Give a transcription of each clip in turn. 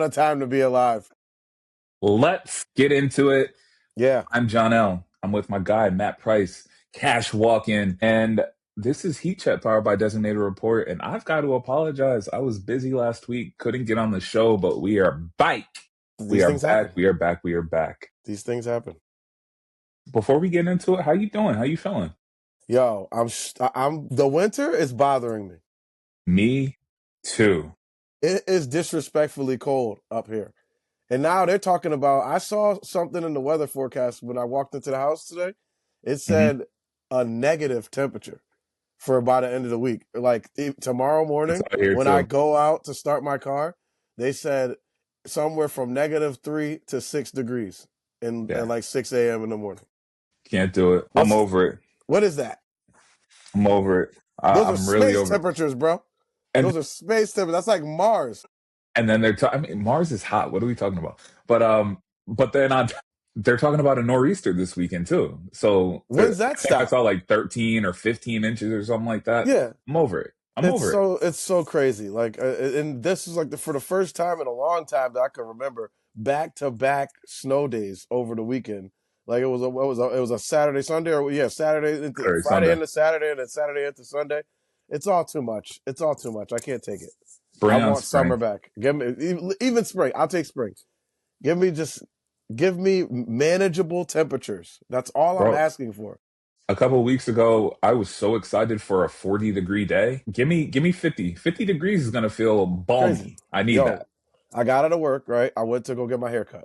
What a time to be alive. Let's get into it. Yeah. I'm Johnell. I'm with my guy, Matt Price, cash walking. And this is Heat Chat powered by Designated Report. And I've got to apologize. I was busy last week, couldn't get on the show, but we are back. We These are things happen. back. We are back. We are back. These things happen. Before we get into it, how you doing? How you feeling? Yo, I'm the winter is bothering me. Me too. It is disrespectfully cold up here. And now they're talking about, I saw something in the weather forecast when I walked into the house today. It hmm said a negative temperature for by the end of the week. Like tomorrow It's morning, out here when I too. go out to start my car, they said somewhere from -3 to 6 degrees in Yeah. like 6 a.m. in the morning. Can't do it. I'm What's over it. what is that? I'm over it. Those are I'm really space over it. temperatures, bro. And Those are space temperatures. That's like Mars. And then I mean, Mars is hot. What are we talking about? But then they're talking about a nor'easter this weekend too. So When's I that think I stop? saw like 13 or 15 inches or something like that. Yeah, I'm over it. I'm it's over it. so it's so crazy. Like, and this is like for the first time in a long time that I can remember back to back snow days over the weekend. Like it was a Saturday, Sunday, or yeah, Saturday into Saturday, Friday Sunday. into Saturday, and then Saturday into Sunday. It's all too much. It's all too much. I can't take it. I Spring on want summer spring. back. Give me even spring. I'll take spring. Give me manageable temperatures. That's all I'm Bro, asking for. a couple of weeks ago, I was so excited for a 40-degree day. Give me 50. 50 degrees is gonna feel Crazy. balmy. I need Yo, that. I got out of work, right? I went to go get my hair cut.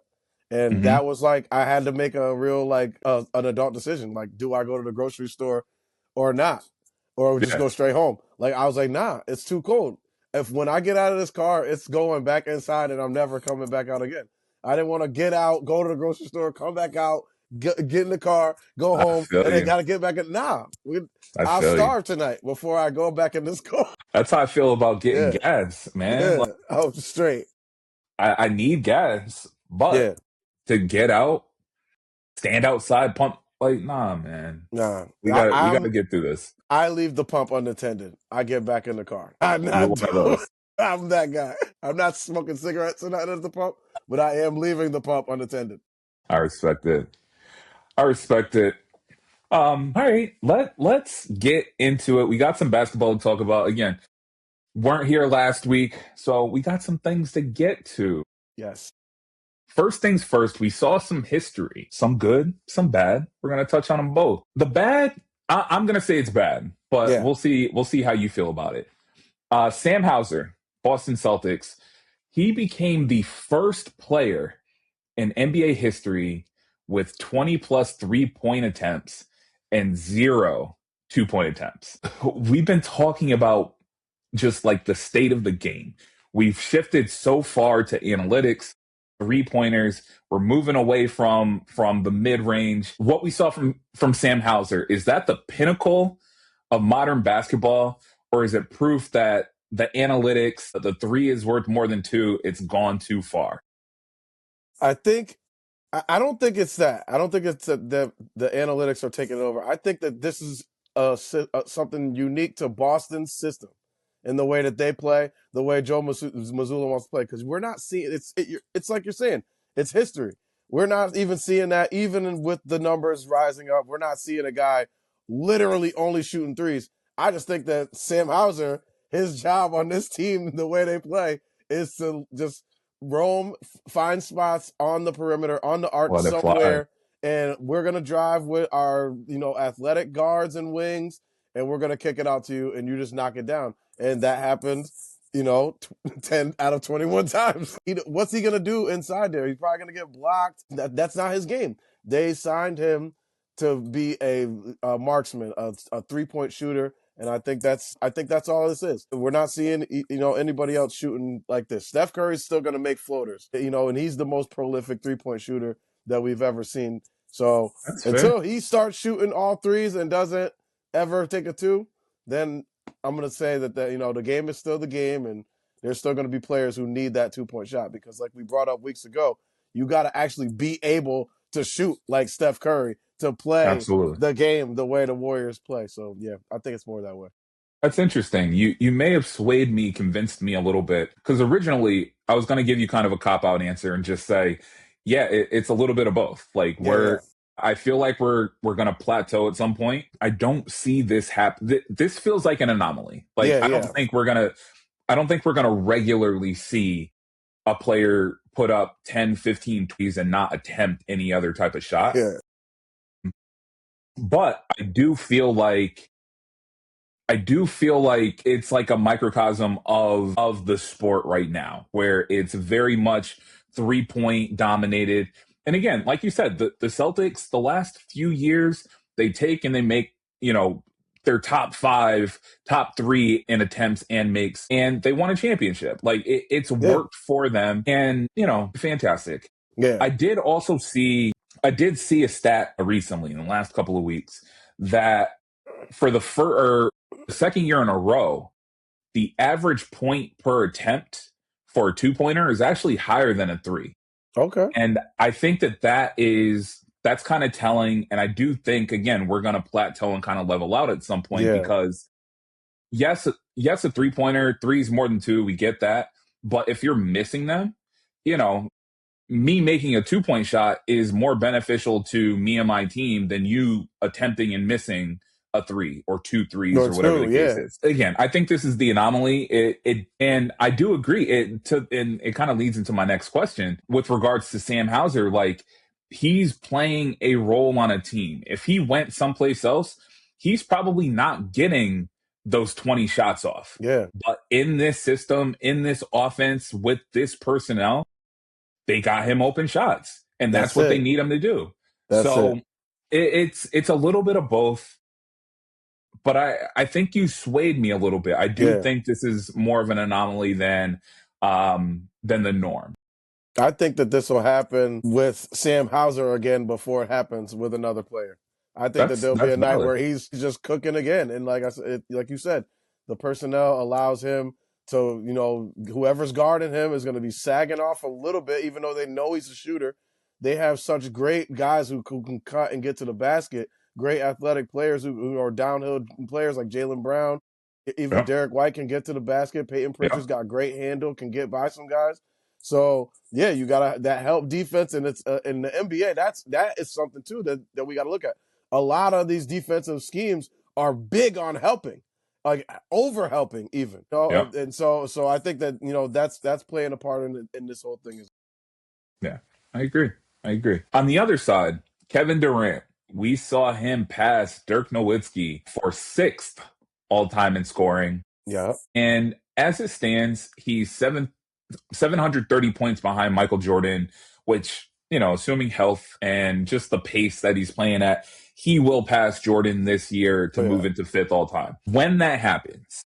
And hmm that was like I had to make a real like an adult decision. Like, do I go to the grocery store or not? Or just Yeah, go straight home? Like I was like, nah, it's too cold. If when I get out of this car, it's going back inside and I'm never coming back out again. I didn't want to get out, go to the grocery store, come back out, get in the car, go I home, feel and then you. got to get back in. Nah, I I'll feel you. starve tonight before I go back in this car. That's how I feel about getting Yeah, gas, man. Like yeah. Oh, straight. I need gas, but Yeah. to get out, stand outside, pump like nah, man. Nah, We gotta get through this. I leave the pump unattended. I get back in the car. I'm You're not one of doing. those. I'm that guy. I'm not smoking cigarettes or nothing at the pump, but I am leaving the pump unattended. I respect it. I respect it. All right, let's get into it. We got some basketball to talk about. Again, weren't here last week, so we got some things to get to. Yes. First things first, we saw some history, some good, some bad. We're gonna touch on them both. The bad, I'm gonna say it's bad, but Yeah. we'll see how you feel about it. Sam Hauser, Boston Celtics, he became the first player in NBA history with 20 plus 3 point attempts and zero 2 point attempts. We've been talking about just like the state of the game. We've shifted so far to analytics, 3 pointers. We're moving away from the mid range. What we saw from Sam Hauser, is that the pinnacle of modern basketball, or is it proof that the analytics, the three is worth more than two, it's gone too far? I think. I don't think it's that. I don't think it's that the analytics are taking over. I think that this is something unique to Boston's system in the way that they play, the way Joe Mazzulla wants to play. Because we're not seeing it's like you're saying, it's history. We're not even seeing that, even with the numbers rising up. We're not seeing a guy literally only shooting threes. I just think that Sam Hauser, his job on this team, the way they play, is to just roam, find spots on the perimeter, on the arc Let it fly. somewhere, and we're gonna drive with our athletic guards and wings, and we're gonna kick it out to you, and you just knock it down. And that happened, 10 out of 21 times. What's he gonna do inside there? He's probably gonna get blocked. That's not his game. They signed him to be a marksman, a 3-point shooter, and I think that's all this is. We're not seeing anybody else shooting like this. Steph Curry's still going to make floaters, and he's the most prolific 3-point shooter that we've ever seen. So That's fair. until he starts shooting all threes and doesn't ever take a two, then I'm going to say that the game is still the game, and there's still going to be players who need that 2-point shot because, like we brought up weeks ago, you got to actually be able to shoot like Steph Curry to play Absolutely. the game the way the Warriors play. So yeah, I think it's more that way. That's interesting. You may have swayed me, convinced me a little bit, because originally I was going to give you kind of a cop out answer and just say, yeah, it's a little bit of both. Like Yeah, yeah, I feel like we're going to plateau at some point. I don't see this happen. This feels like an anomaly. Like yeah, yeah, I don't think we're gonna regularly see a player put up 10, 15 threes and not attempt any other type of shot. yeah, But I do feel like it's like a microcosm of the sport right now, where it's very much 3 point dominated. And again, like you said, the Celtics, the last few years, they take and they make, their top five, top three in attempts and makes, and they won a championship. Like it's yeah, worked for them, and fantastic. yeah. I did see a stat recently in the last couple of weeks that for the second year in a row, the average point per attempt for a 2 pointer is actually higher than a three. Okay. And I think that's kind of telling. And I do think, again, we're going to plateau and kind of level out at some point Yeah, because yes, a 3 pointer, three is more than two. We get that. But if you're missing them, you know, me making a 2 point shot is more beneficial to me and my team than you attempting and missing a three or two threes no, or whatever true. the case Yeah, is. Again, I think this is the anomaly. And I do agree. And it kind of leads into my next question with regards to Sam Hauser. Like he's playing a role on a team. If he went someplace else, he's probably not getting those 20 shots off. yeah. But in this system, in this offense, with this personnel, they got him open shots, and that's That's what they it. need him to do. That's it. So it's a little bit of both, but I think you swayed me a little bit. I do Yeah. think this is more of an anomaly than the norm. I think that this will happen with Sam Hauser again before it happens with another player. I think that there'll be That's a night valid. where he's just cooking again, and like I said, like you said, the personnel allows him to, whoever's guarding him is going to be sagging off a little bit, even though they know he's a shooter. They have such great guys who can cut and get to the basket, great athletic players who are downhill players like Jaylen Brown. Even Yeah, Derek White can get to the basket. Peyton yeah, Pritchard's got great handle, can get by some guys. So yeah, you got that help defense, and it's in the NBA. That is something too that we got to look at. A lot of these defensive schemes are big on helping, like over helping even. yeah, And so I think that that's playing a part in this whole thing. yeah. I agree. I agree. On the other side, Kevin Durant, we saw him pass Dirk Nowitzki for sixth all time in scoring. Yeah, And as it stands, he's 730 points behind Michael Jordan, which, assuming health and just the pace that he's playing at, he will pass Jordan this year to yeah. move into fifth all time. When that happens,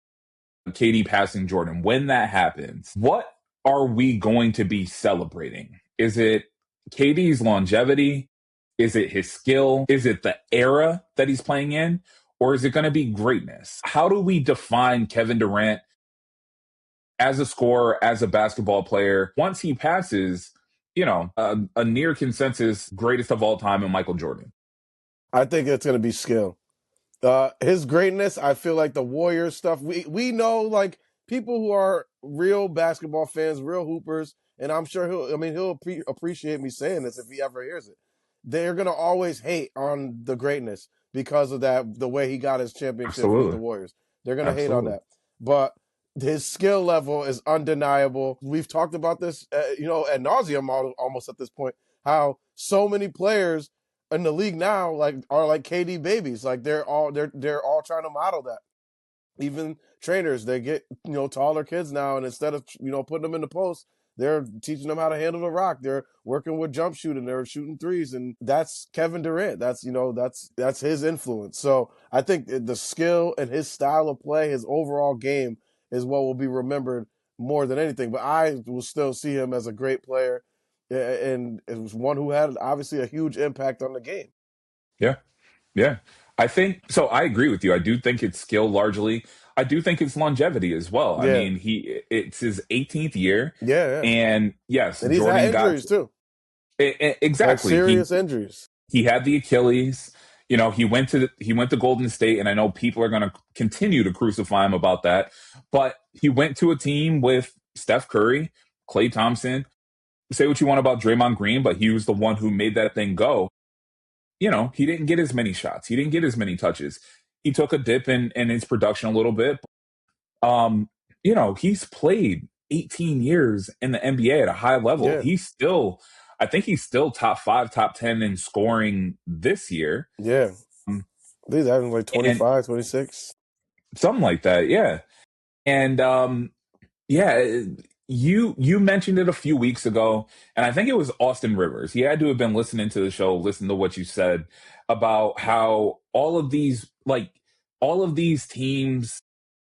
KD passing Jordan, when that happens, what are we going to be celebrating? Is it KD's longevity? Is it his skill? Is it the era that he's playing in? Or is it going to be greatness? How do we define Kevin Durant as a scorer, as a basketball player, once he passes, a near consensus greatest of all time in Michael Jordan? I think it's going to be skill. His greatness, I feel like the Warriors stuff. We know like people who are real basketball fans, real hoopers, and I'm sure he'll appreciate me saying this if he ever hears it. They're gonna always hate on the greatness because of the way he got his championships with the Absolutely. Warriors. They're gonna hate on Absolutely. that, but his skill level is undeniable. We've talked about this, ad nauseum almost at this point. How so many players in the league now are like KD babies. Like they're all trying to model that. Even trainers, they get taller kids now, and instead of putting them in the post, they're teaching them how to handle the rock. They're working with jump shooting. They're shooting threes, and that's Kevin Durant. That's his influence. So I think the skill and his style of play, his overall game, is what will be remembered more than anything. But I will still see him as a great player, and it was one who had obviously a huge impact on the game. Yeah. Yeah. I think so. I agree with you. I do think it's skill largely. I do think it's longevity as well. I Yeah, mean, it's his 18th year. yeah, yeah. And yes, And he's had Jordan got injuries too, like exactly. serious injuries. He had the Achilles. He went to Golden State, and I know people are going to continue to crucify him about that, but he went to a team with Steph Curry, Klay Thompson. Say what you want about Draymond Green, but he was the one who made that thing go. He didn't get as many shots. He didn't get as many touches. He took a dip in his production a little bit. Um, he's played 18 years in the NBA at a high level. Yeah. I think he's still top 5, top 10 in scoring this year. Yeah. These having like 25, 26. Something like that. Yeah. And yeah, you mentioned it a few weeks ago, and I think it was Austin Rivers. He had to have been listening to the show, listen to what you said about how all of these teams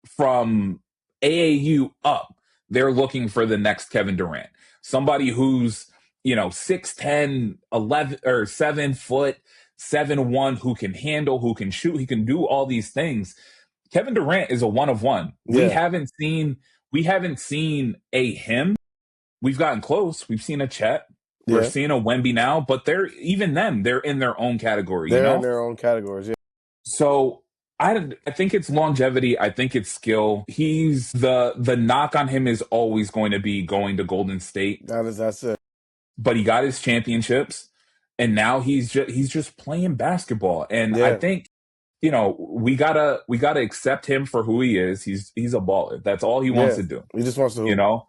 from AAU up, they're looking for the next Kevin Durant. Somebody who's, 6'10", 11 or 7 foot, 7'1", who can handle, who can shoot, he can do all these things. Kevin Durant is a one of one. Yeah. We haven't seen a him. We've gotten close. We've seen a Chet. Yeah. We're seeing a Wemby now, but they're in their own category. They're in their own categories. Yeah. So I think it's longevity. I think it's skill. He's the knock on him is always going to be going to Golden State. That's it. But he got his championships, and now he's just playing basketball. And Yeah. I think we gotta accept him for who he is. He's a baller. That's all he wants to do. He just wants to hoop.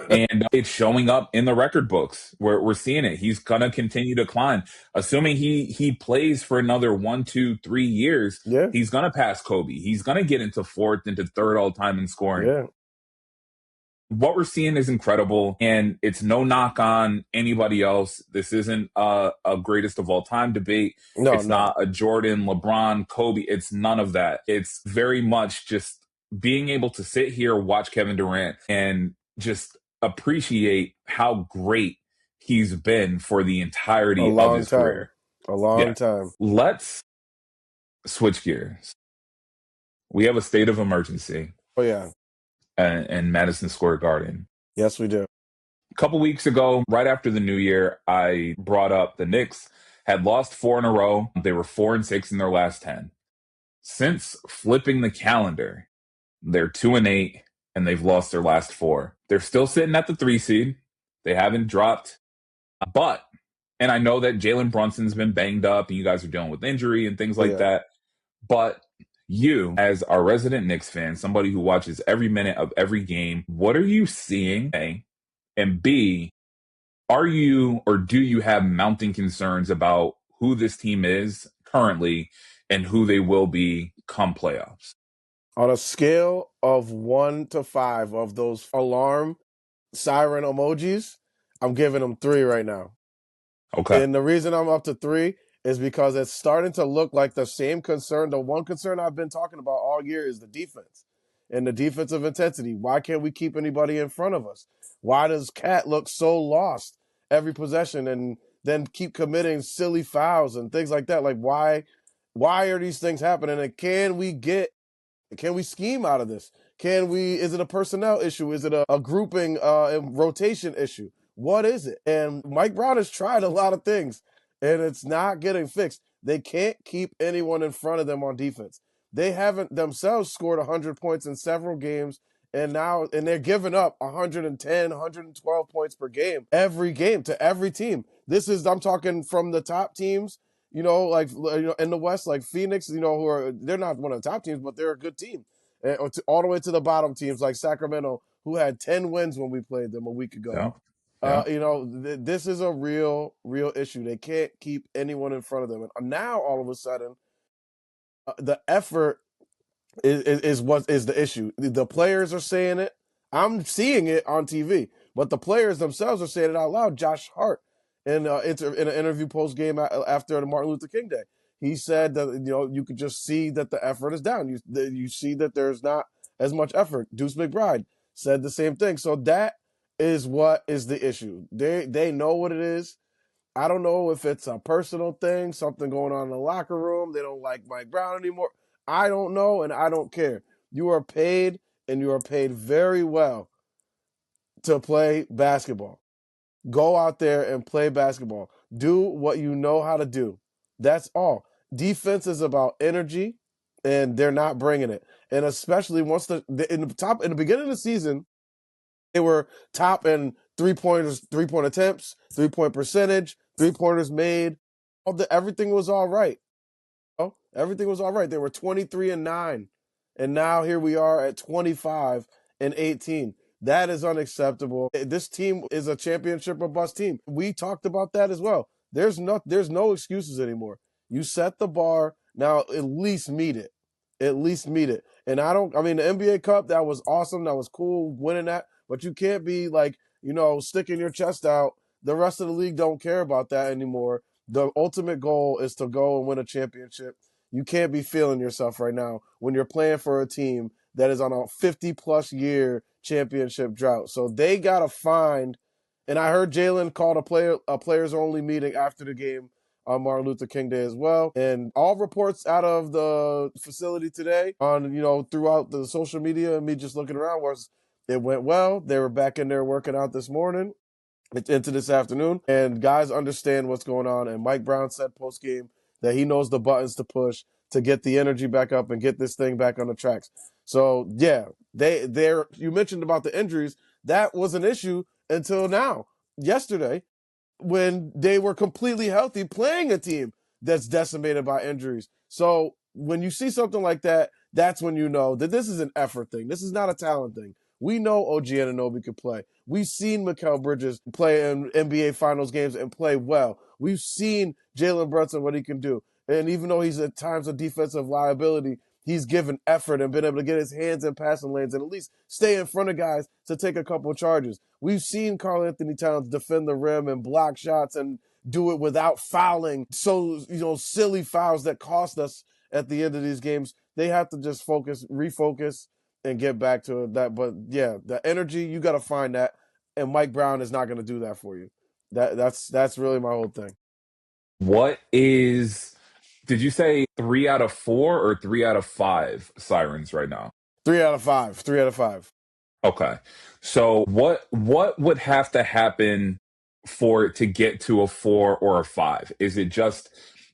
And it's showing up in the record books. We're seeing it. He's gonna continue to climb. Assuming he plays for another 1, 2, 3 years, Yeah. he's gonna pass Kobe. He's gonna get into 4th, into 3rd all time in scoring. Yeah. What we're seeing is incredible, and it's no knock on anybody else. This isn't a greatest of all time debate. No, it's not a Jordan, LeBron, Kobe. It's none of that. It's very much just being able to sit here, watch Kevin Durant, and just appreciate how great he's been for the entirety of his career. A long time. Let's switch gears. We have a state of emergency. Oh, yeah. In Madison Square Garden. Yes, we do. A couple weeks ago, right after the new year, I brought up the Knicks had lost 4 in a row. They were 4-6 in their last 10. Since flipping the calendar, they're 2-8, and they've lost their last 4. They're still sitting at the 3 seed. They haven't dropped. And I know that Jalen Brunson's been banged up, and you guys are dealing with injury and things like that. But you, as our resident Knicks fan, somebody who watches every minute of every game, what are you seeing? A, and B, are you or do you have mounting concerns about who this team is currently and who they will be come playoffs? On a scale of 1 to 5 of those alarm siren emojis, I'm giving them 3 right now. Okay. And the reason I'm up to 3 is because it's starting to look like the same concern. The one concern I've been talking about all year is the defense and the defensive intensity. Why can't we keep anybody in front of us? Why does Cat look so lost every possession and then keep committing silly fouls and things like that? Like, why are these things happening? And can we scheme out of this? Is it a personnel issue? Is it a grouping and rotation issue? What is it? And Mike Brown has tried a lot of things, and it's not getting fixed. They can't keep anyone in front of them on defense. They haven't themselves scored 100 points in several games, and they're giving up 110, 112 points per game, every game to every team. I'm talking from the top teams, in the West, like Phoenix, they're not one of the top teams, but they're a good team. All the way to the bottom teams like Sacramento, who had 10 wins when we played them a week ago. Yeah. This is a real issue. They can't keep anyone in front of them. And now, all of a sudden, the effort is what is the issue. The players are saying it. I'm seeing it on TV, but the players themselves are saying it out loud. Josh Hart, in an interview post game after the Martin Luther King Day, he said that you could just see that the effort is down. You see that there's not as much effort. Deuce McBride said the same thing. So that is what is the issue. They know what it is. I don't know if it's a personal thing, something going on in the locker room. They don't like Mike Brown anymore. I don't know, and I don't care. You are paid, and you are paid very well to play basketball. Go out there and play basketball. Do what you know how to do. That's all. Defense is about energy, and they're not bringing it. And especially once in the beginning of the season, they were top in 3 pointers, 3 point attempts, 3 point percentage, 3 pointers made. Everything was all right. Oh, everything was all right. They were 23-9, and now here we are at 25-18. That is unacceptable. This team is a championship or bust team. We talked about that as well. There's no excuses anymore. You set the bar, now at least meet it. At least meet it. And I mean, the NBA Cup, that was awesome. That was cool winning that. But you can't be like, sticking your chest out. The rest of the league don't care about that anymore. The ultimate goal is to go and win a championship. You can't be feeling yourself right now when you're playing for a team that is on a 50-plus year championship drought. So they got to find, and I heard Jalen called a players only meeting after the game on Martin Luther King Day as well. And all reports out of the facility today on, throughout the social media and me just looking around was it went well. They were back in there working out this morning into this afternoon, and guys understand what's going on. And Mike Brown said post game that he knows the buttons to push to get the energy back up and get this thing back on the tracks. So yeah, you mentioned about the injuries. That was an issue until now. Yesterday, when they were completely healthy playing a team that's decimated by injuries. So when you see something like that, that's when you know that this is an effort thing. This is not a talent thing. We know OG Anunoby can play. We've seen Mikal Bridges play in NBA Finals games and play well. We've seen Jalen Brunson, what he can do. And even though he's at times a defensive liability, he's given effort and been able to get his hands in passing lanes and at least stay in front of guys to take a couple of charges. We've seen Karl-Anthony Towns defend the rim and block shots and do it without fouling. So, silly fouls that cost us at the end of these games. They have to just refocus, and get back to that. But yeah, the energy, you got to find that. And Mike Brown is not going to do that for you. That's really my whole thing. Did you say 3 out of 4 or 3 out of 5 sirens right now? 3 out of 5. 3 out of 5. Okay. So what would have to happen for it to get to a 4 or a 5? Is it just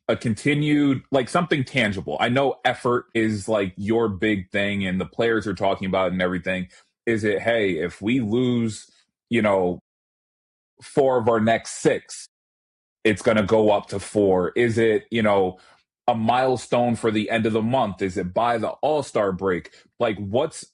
a continued, like, something tangible? I know effort is like your big thing and the players are talking about it and everything. Is it, hey, if we lose, 4 of our next 6, it's going to go up to 4? Is it, a milestone for the end of the month? Is it by the All-Star break? Like, what's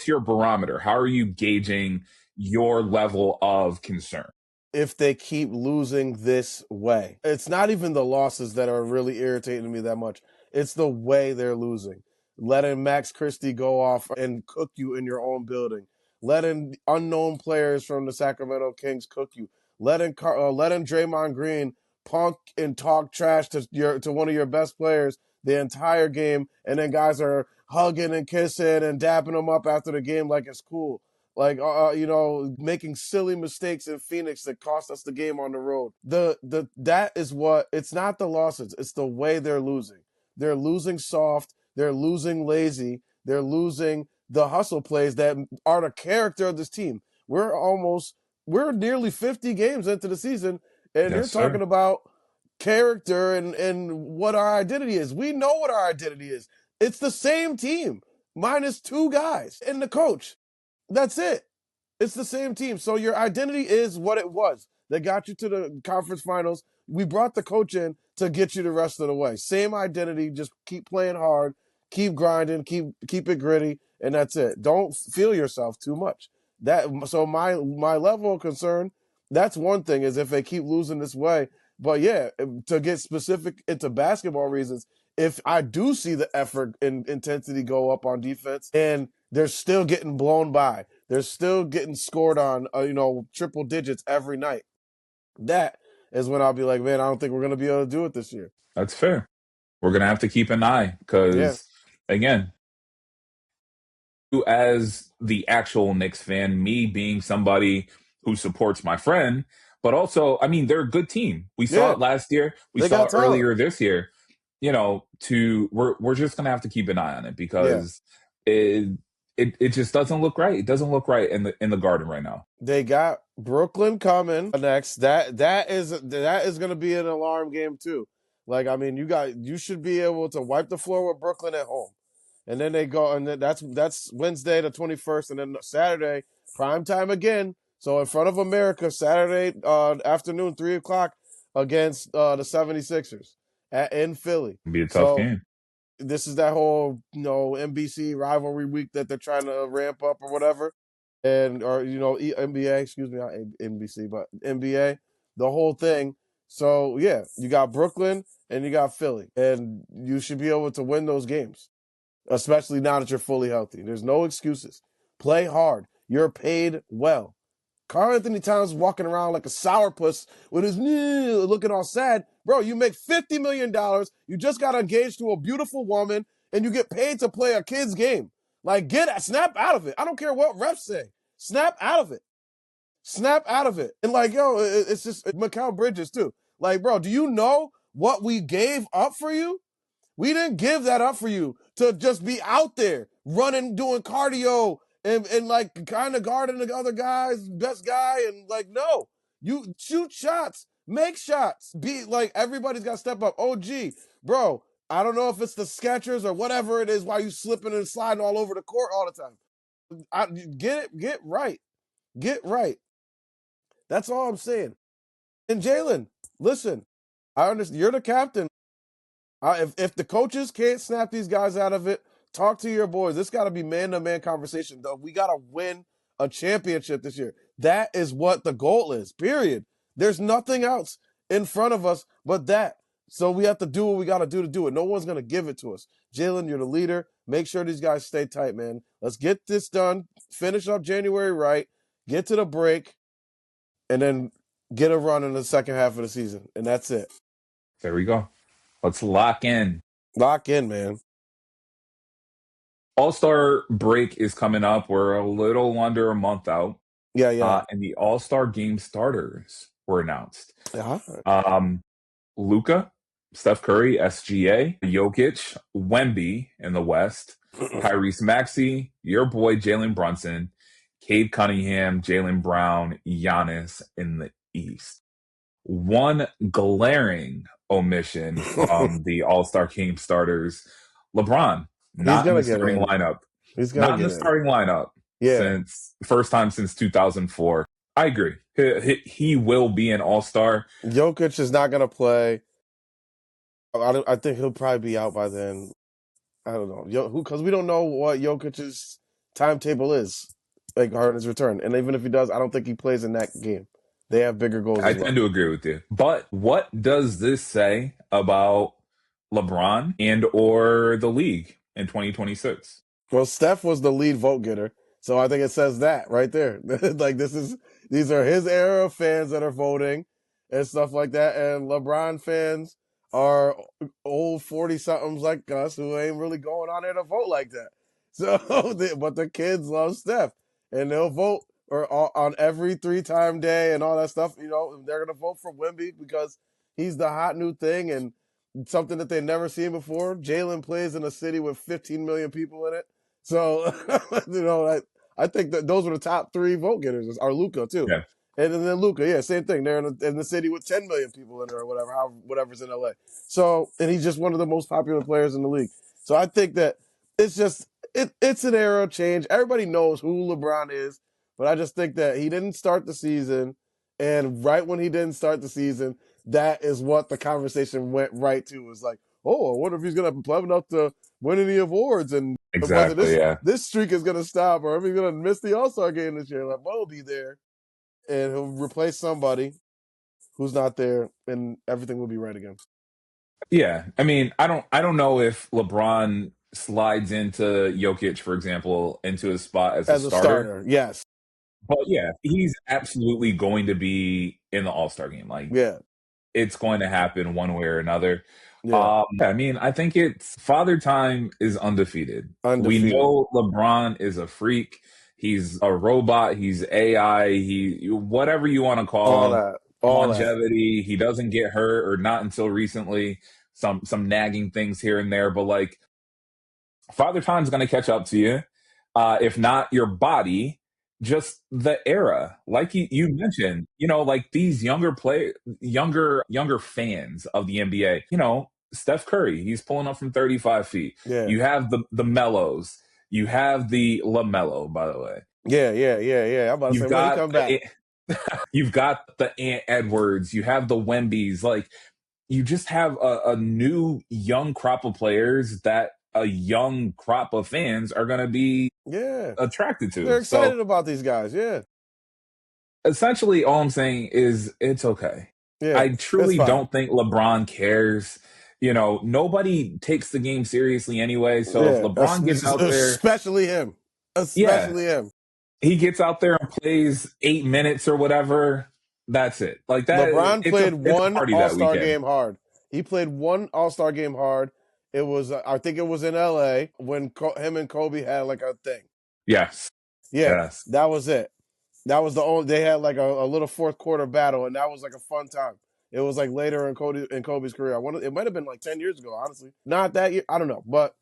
your barometer? How are you gauging your level of concern? If they keep losing this way, it's not even the losses that are really irritating me that much. It's the way they're losing. Letting Max Christie go off and cook you in your own building. Letting unknown players from the Sacramento Kings cook you. Letting Draymond Green punk and talk trash to one of your best players the entire game, and then guys are hugging and kissing and dapping them up after the game like it's cool. Like making silly mistakes in Phoenix that cost us the game on the road. That is what, it's not the losses, it's the way they're losing. They're losing soft, they're losing lazy, they're losing the hustle plays that are the character of this team. We're nearly 50 games into the season, and you're Yes, sir. talking about character and what our identity is. We know what our identity is. It's the same team, minus 2 guys and the coach. That's it. It's the same team. So your identity is what it was that got you to the conference finals. We brought the coach in to get you the rest of the way. Same identity. Just keep playing hard, keep grinding, keep it gritty, and that's it. Don't feel yourself too much. So my level of concern, that's one thing, is if they keep losing this way. But yeah, to get specific into basketball reasons, if I do see the effort and intensity go up on defense and they're still getting blown by, they're still getting scored on, triple digits every night, that is when I'll be like, man, I don't think we're going to be able to do it this year. That's fair. We're going to have to keep an eye Yeah. because, again, as the actual Knicks fan, me being somebody who supports my friend, but also, I mean, they're a good team. We saw Yeah. it last year. We They saw got it talent. earlier this year. We're just gonna have to keep an eye on it because it just doesn't look right. It doesn't look right in the Garden right now. They got Brooklyn coming next. That is going to be an alarm game too. Like, I mean, you should be able to wipe the floor with Brooklyn at home, and then they go, and then that's Wednesday the 21st, and then Saturday prime time again. So in front of America, Saturday afternoon, 3 o'clock against the 76ers in Philly. It'll be a tough So game. this is that whole NBC rivalry week that they're trying to ramp up or whatever, and or NBA, excuse me, not NBC, but NBA, the whole thing. So yeah, you got Brooklyn and you got Philly, and you should be able to win those games, especially now that you're fully healthy. There's no excuses. Play hard. You're paid well. Karl Anthony Towns walking around like a sourpuss with his looking all sad. Bro, you make $50 million. You just got engaged to a beautiful woman, and you get paid to play a kid's game. Like, snap out of it. I don't care what refs say. Snap out of it. Snap out of it. And like, yo, it's just Mikal Bridges too. Like, bro, do you know what we gave up for you? We didn't give that up for you to just be out there running, doing cardio, and like kind of guarding the other guy's best guy. And like, no, you shoot shots, make shots. Be like, everybody's got to step up. Oh, gee, bro, I don't know if it's the Skechers or whatever it is why you slipping and sliding all over the court all the time. Get right. Get right. That's all I'm saying. And Jalen, listen, I understand you're the captain. If the coaches can't snap these guys out of it, talk to your boys. This got to be man-to-man conversation, though. We got to win a championship this year. That is what the goal is, period. There's nothing else in front of us but that. So we have to do what we got to do it. No one's going to give it to us. Jalen, you're the leader. Make sure these guys stay tight, man. Let's get this done. Finish up January right. Get to the break. And then get a run in the second half of the season. And that's it. There we go. Let's lock in. Lock in, man. All-Star break is coming up. We're a little under a month out. Yeah. And the All-Star game starters were announced. Yeah. Luka, Steph Curry, SGA, Jokic, Wemby in the West, Tyrese Maxey, your boy Jalen Brunson, Cade Cunningham, Jaylen Brown, Giannis in the East. One glaring omission from the All-Star game starters, LeBron, not in the starting lineup. He's not in the starting lineup since first time since 2004. I agree. He will be an All-Star. Jokic is not going to play. I think he'll probably be out by then. I don't know. Because we don't know what Jokic's timetable is, like on his return. And even if he does, I don't think he plays in that game. They have bigger goals. I tend to agree with you. But what does this say about LeBron and or the league in 2026? Well, Steph was the lead vote getter. So I think it says that right there. Like these are his era of fans that are voting and stuff like that. And LeBron fans are old 40-somethings like us who ain't really going on there to vote like that. So, but the kids love Steph and they'll vote on every 3-time day and all that stuff. You know, they're going to vote for Wemby because he's the hot new thing and something that they've never seen before. Jalen plays in a city with 15 million people in it. So, I think that those were the top 3 vote getters, are Luka too. Yeah. And then Luka, same thing. They're in the city with 10 million people in it or whatever's in LA. So, and he's just one of the most popular players in the league. So I think that it's just, it's an era change. Everybody knows who LeBron is, but I just think that he didn't start the season. And right when he didn't start the season, that is what the conversation went right to. It was like, oh, I wonder if he's going to play enough to win any awards and exactly, whether this streak is going to stop or if he's going to miss the All-Star game this year. Like, will be there and he'll replace somebody who's not there and everything will be right again. Yeah. I mean, I don't know if LeBron slides into Jokic, for example, into his spot as a starter. Yes. But yeah, he's absolutely going to be in the All-Star game. Like, it's going to happen one way or another. Yeah. I mean, I think it's Father Time is undefeated. We know LeBron is a freak. He's a robot. He's AI. Whatever you want to call him. Longevity. He doesn't get hurt or not until recently. Some nagging things here and there, but like Father Time's going to catch up to you. If not your body, just the era, like you mentioned, like these younger fans of the NBA. Steph Curry, he's pulling up from 35 feet. Yeah. You have the Mellows, you have the LaMelo, by the way. Yeah. I'm about to say, You've when he got come back? you've got the Ant Edwards, you have the Wembys. Like, you just have a new young crop of players that a young crop of fans are going to be Yeah. attracted They're to. excited So about these guys. Yeah. essentially, all I'm saying is it's okay. Yeah. I It's truly fine. don't think LeBron cares. Nobody takes the game seriously anyway. So if Yeah. LeBron gets out there, Especially him. yeah, Especially him. he gets out there and plays 8 minutes or whatever. That's it. Like that, LeBron it's a played it's a one party that All-Star weekend. game hard. He played one All-Star game hard. It was, I think it was in LA when him and Kobe had like a thing. Yes, Yeah, yes. that was it. That was the only, they had like a little fourth quarter battle, and that was like a fun time. It was like later in Kobe's career. It might have been like 10 years ago, honestly. Not that year, I don't know. But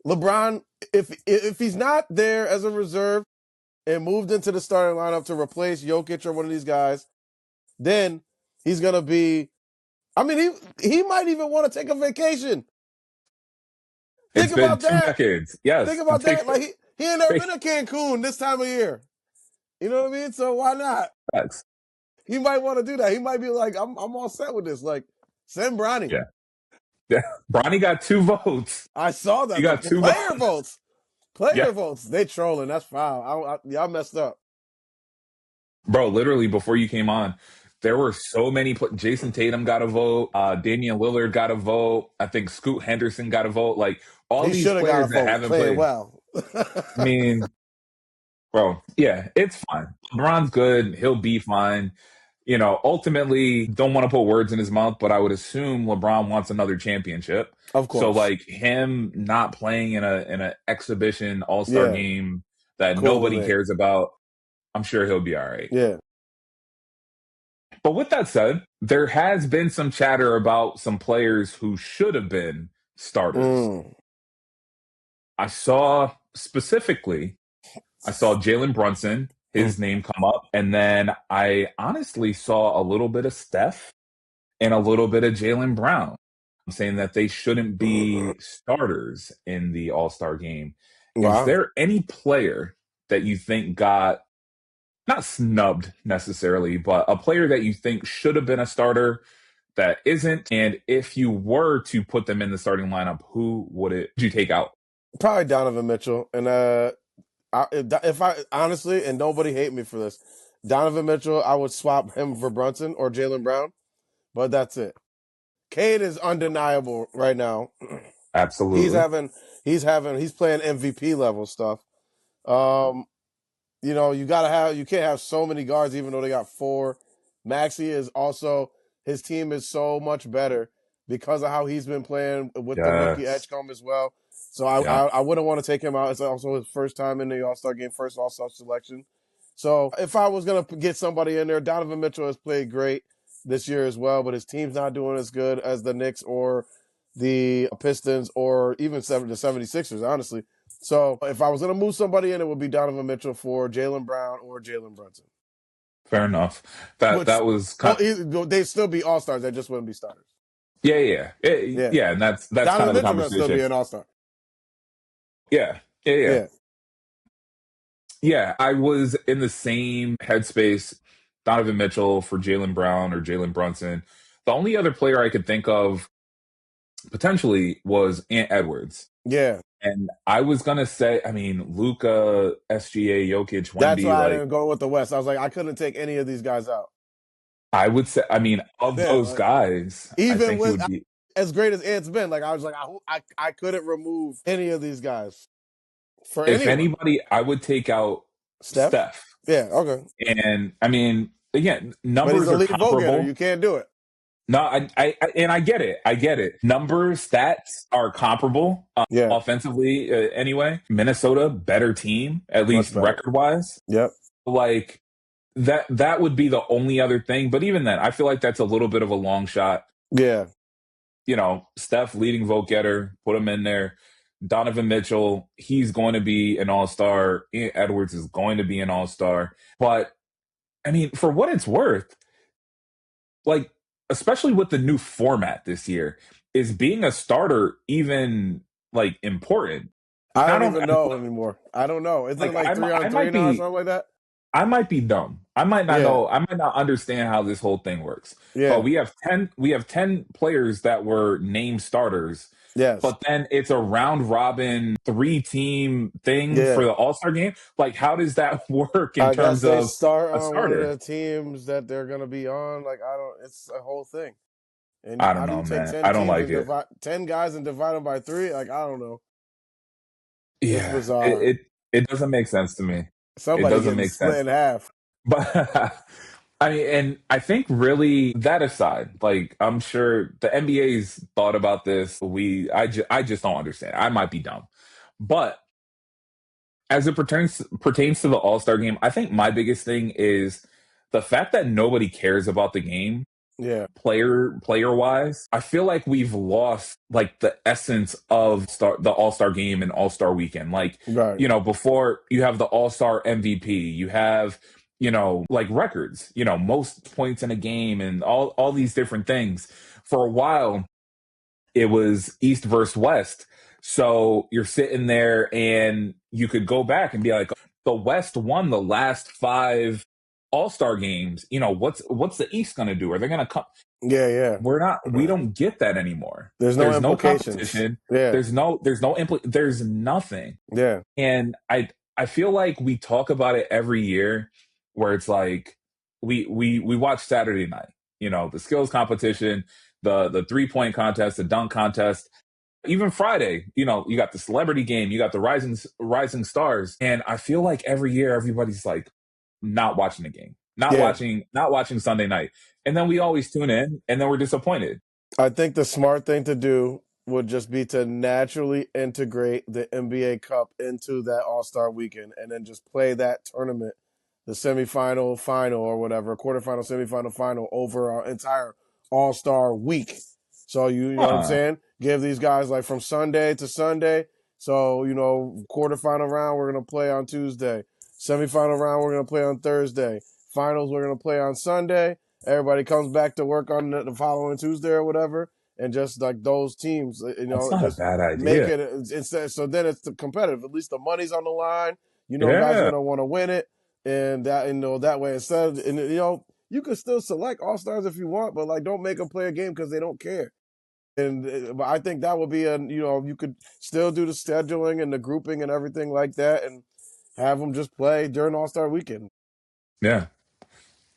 LeBron, if he's not there as a reserve and moved into the starting lineup to replace Jokic or one of these guys, then he's gonna be. I mean, he might even want to take a vacation. It's Think been about two that. decades. Think Yes, about take that. Like he ain't never been to Cancun this time of year. You know what I mean? So why not? facts. He might want to do that. He might be like, I'm all set with this. Like, send Bronny. Yeah, yeah. Bronny got 2 votes. I saw He that. The got two player votes. votes. Yeah, Player votes. They trolling. That's foul. Y'all messed up. bro. Literally before you came on, there were so many. Jason Tatum got a vote. Damian Lillard got a vote. I think Scoot Henderson got a vote. Like all He these should have got a players that vote haven't playing played. well. I mean, bro, yeah, it's fine. LeBron's good. He'll be fine. Ultimately, don't want to put words in his mouth, but I would assume LeBron wants another championship. Of So, course. like him not playing in a exhibition All Star Yeah. game that Cool with nobody me. cares about, I'm sure he'll be all right. Yeah. But with that said, there has been some chatter about some players who should have been starters. Mm. I saw Jalen Brunson, Mm. his name come up, and then I honestly saw a little bit of Steph and a little bit of Jalen Brown. I'm saying that they shouldn't be starters in the All Star game. Is Wow. there any player that you think got not snubbed necessarily, but a player that you think should have been a starter that isn't? And if you were to put them in the starting lineup, who would you take out? Probably Donovan Mitchell. And if I honestly, and nobody hate me for this, Donovan Mitchell, I would swap him for Brunson or Jalen Brown, but that's it. Cade is undeniable right now. He's Absolutely. having he's playing MVP level stuff. Um, you can't have so many guards even though they got four. Maxey is also, his team is so much better because of how he's been playing with the rookie Yes. Edgecombe as well. So Yeah. I wouldn't want to take him out. It's also his first time in the All-Star game, first All-Star selection. So if I was gonna get somebody in there, Donovan Mitchell has played great this year as well, but his team's not doing as good as the Knicks or the Pistons or even the 76ers, honestly. So if I was going to move somebody in, it would be Donovan Mitchell for Jalen Brown or Jalen Brunson. Fair enough. That Which, that was well, kind. they'd still be all-stars. They just wouldn't be starters. Yeah. Yeah. Yeah, and that's kind Donovan of the Mitchell can still be conversation. an all-star. Yeah. Yeah. Yeah, I was in the same headspace. Donovan Mitchell for Jalen Brown or Jalen Brunson. The only other player I could think of potentially was Ant Edwards. Yeah. And I was gonna say, I mean, Luca, SGA, Jokic, That's Wemby, why I like didn't go with the West. I was like, I couldn't take any of these guys out. I would say, I mean, of Yeah. those guys, I Even think it with would be as great as Ant's been, like I was like, I couldn't remove any of these guys for if anyone. anybody, I would take out Steph? Steph. Yeah. Okay. And I mean, again, But he's numbers a are lead vote getter. comparable. You can't do it. No, and I get it. I get it. Numbers, stats are comparable Yeah. offensively. Anyway, Minnesota better team, at Much least better. record wise. Yep. Like that would be the only other thing. But even then, I feel like that's a little bit of a long shot. Yeah. Steph leading vote getter, put him in there. Donovan Mitchell, he's going to be an all-star. Edwards is going to be an all-star. But I mean, for what it's worth, like especially with the new format this year, is being a starter even like important? I I don't don't even know anymore. I don't know. Isn't it like like three I on three might now or be something like that? I might be dumb. I might not Yeah. know. I might not understand how this whole thing works. But Yeah. we have 10 players that were named starters, Yes. but then it's a round robin 3-team thing for Yeah. the All-Star game. Like how does that work in I guess terms they of start a on one of starter? the teams that they're gonna be on. Like I don't. It's a whole thing. And I don't how do you know, take man. 10 I don't teams like and it. divide 10 guys and divide them by three? Like I don't know. It's Yeah. bizarre. It doesn't make sense to me. It Somebody doesn't getting make split sense. in half. But I mean, and I think really that aside, like I'm sure the NBA's thought about this. I just don't understand. I might be dumb, but as it pertains to the All Star game, I think my biggest thing is the fact that nobody cares about the game Yeah. player wise. I feel like we've lost like the essence of the All Star game and All Star weekend. Like Right. before you have the All Star MVP, you have like records, most points in a game and all these different things. For a while, it was East versus West. So you're sitting there and you could go back and be like, the West won the last 5 All-Star games. What's the East going to do? Are they going to come? Yeah. Yeah. We don't get that anymore. There's no There's no implications. competition. Yeah. There's nothing. Yeah. And I feel like we talk about it every year where it's like we watch Saturday night, the skills competition, the 3-point contest, the dunk contest, even Friday, you got the celebrity game, you got the rising stars. And I feel like every year everybody's like not watching the game, Yeah. not watching Sunday night. And then we always tune in and then we're disappointed. I think the smart thing to do would just be to naturally integrate the NBA Cup into that All-Star weekend and then just play that tournament, the semifinal, final, or whatever, quarterfinal, semifinal, final over our entire All-Star week. So you know what I'm Huh. saying? Give these guys like from Sunday to Sunday. So, quarterfinal round we're gonna play on Tuesday. Semifinal round we're gonna play on Thursday. Finals we're gonna play on Sunday. Everybody comes back to work on the following Tuesday or whatever, and just like those teams, That's not a just bad make idea. it instead. So then it's competitive. At least the money's on the line. Guys are Yeah. gonna want to win it, and that way instead, and you can still select all stars if you want, but like don't make them play a game because they don't care. But I think that would be you could still do the scheduling and the grouping and everything like that, and have them just play during All Star Weekend. Yeah.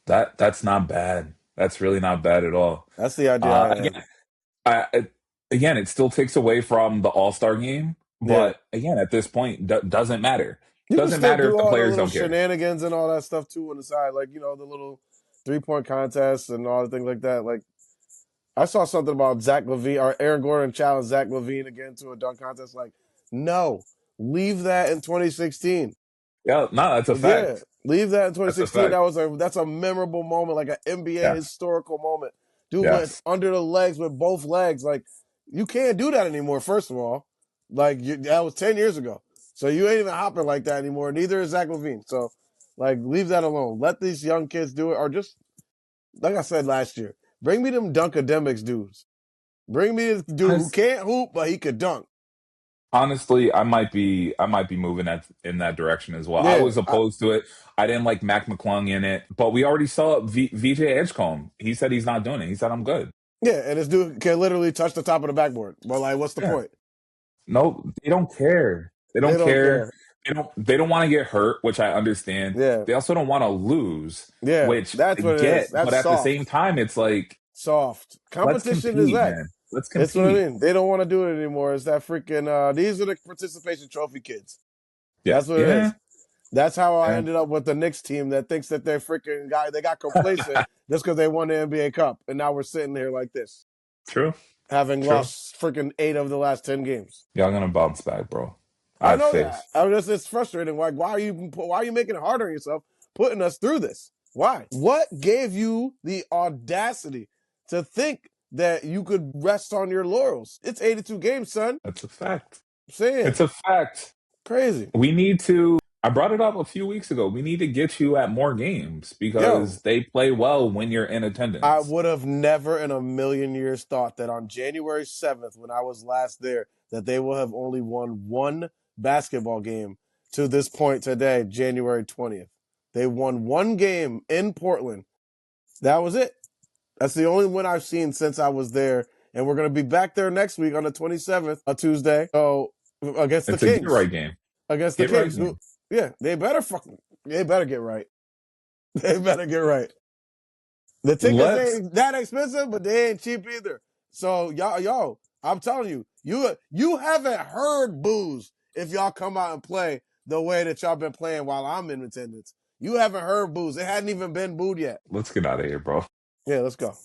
That's not bad. That's really not bad at all. That's the idea I had. Again, again, it still takes away from the All Star game, Yeah. but again, at this point, doesn't matter. You can Doesn't still matter do if the all the players little don't care. shenanigans and all that stuff too on the side, like the little 3-point contests and all the things like that. Like I saw something about Zach Levine or Aaron Gordon challenged Zach Levine again to a dunk contest. Like, no, leave that in 2016. Yeah, no, that's a Yeah, fact. leave that in That's a 2016. fact. That's a memorable moment, like an NBA Yes, historical moment. Dude went yes. under the legs with both legs. Like you can't do that anymore. First of all, that was 10 years ago. So you ain't even hopping like that anymore. Neither is Zach Levine. So like leave that alone. Let these young kids do it, or just like I said last year, bring me them dunkademics dudes. Bring me this dude who Honest, can't hoop but he could dunk. honestly, I might be moving in that direction as well. I Yeah, was opposed to it. I didn't like Mac McClung in it, but we already saw VJ Edgecombe. He said he's not doing it. He said I'm good. yeah, and this dude can literally touch the top of the backboard. But like, what's the Yeah. point? No, they don't care. They They don't don't care. care. They don't want to get hurt, which I understand. Yeah, They also don't want to lose, yeah, which I that's what it is. get, That's but at the same soft. time, it's like, Soft. let's Competition is compete, that. man. Let's That's what I compete. mean. They don't want to do it anymore. It's that freaking these are the participation trophy kids. Yeah. That's what it Yeah. is. That's how I Yeah. ended up with the Knicks team that thinks that they're freaking they got complacent just because they won the NBA Cup. And now we're sitting here like this, True. having True. lost freaking 8 of the last 10 games. Y'all gonna bounce back, bro. I I have know that. faith. It's frustrating. Like, why are you making it harder on yourself, putting us through this? Why? What gave you the audacity to think that you could rest on your laurels? It's 82 games, son. That's a fact. saying. It's a fact. Crazy. We need to. I brought it up a few weeks ago. We need to get you at more games Yo, because they play well when you're in I attendance. would have never in a million years thought that on January 7th, when I was last there, that they will have only won one basketball game to this point today, January 20th. They won one game in Portland. That was it. That's the only win I've seen since I was there. And we're going to be back there next week on the 27th, a Tuesday. So against the It's a get Kings. right game. Against the Get right Kings. game. Yeah, they better get right. They better get right. The tickets Let's ain't that expensive, but they ain't cheap either. So y'all, I'm telling you, you haven't heard boos if y'all come out and play the way that y'all been playing while I'm in attendance. You haven't heard boos. It hadn't even been booed yet. get out of here, bro. Yeah, let's go.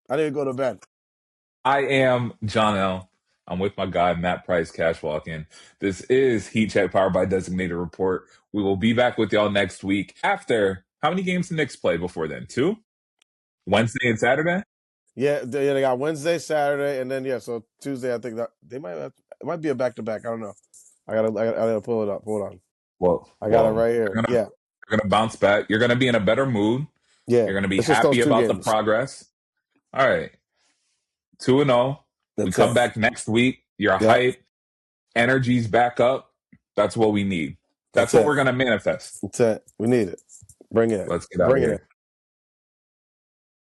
I need to go to bed. I am Johnell. I'm with my guy Matt Price, cash walking. This is Heat Check powered by Designated Report. We will be back with y'all next week after how many games the Knicks play before then? 2? Wednesday and Saturday? Yeah, they got Wednesday, Saturday, and then so Tuesday. I think that they might it might be a back to back. I don't know. I gotta pull it up. Hold on. I got it right here. You're gonna bounce back. You're gonna be in a better mood. Yeah. You're gonna be It's just those happy two about the games. progress. All right. 2-0. We come back next week. You're hype. Energy's back up. That's what we need. That's what we're gonna manifest. That's it. We need it. Bring it. Let's get out of here.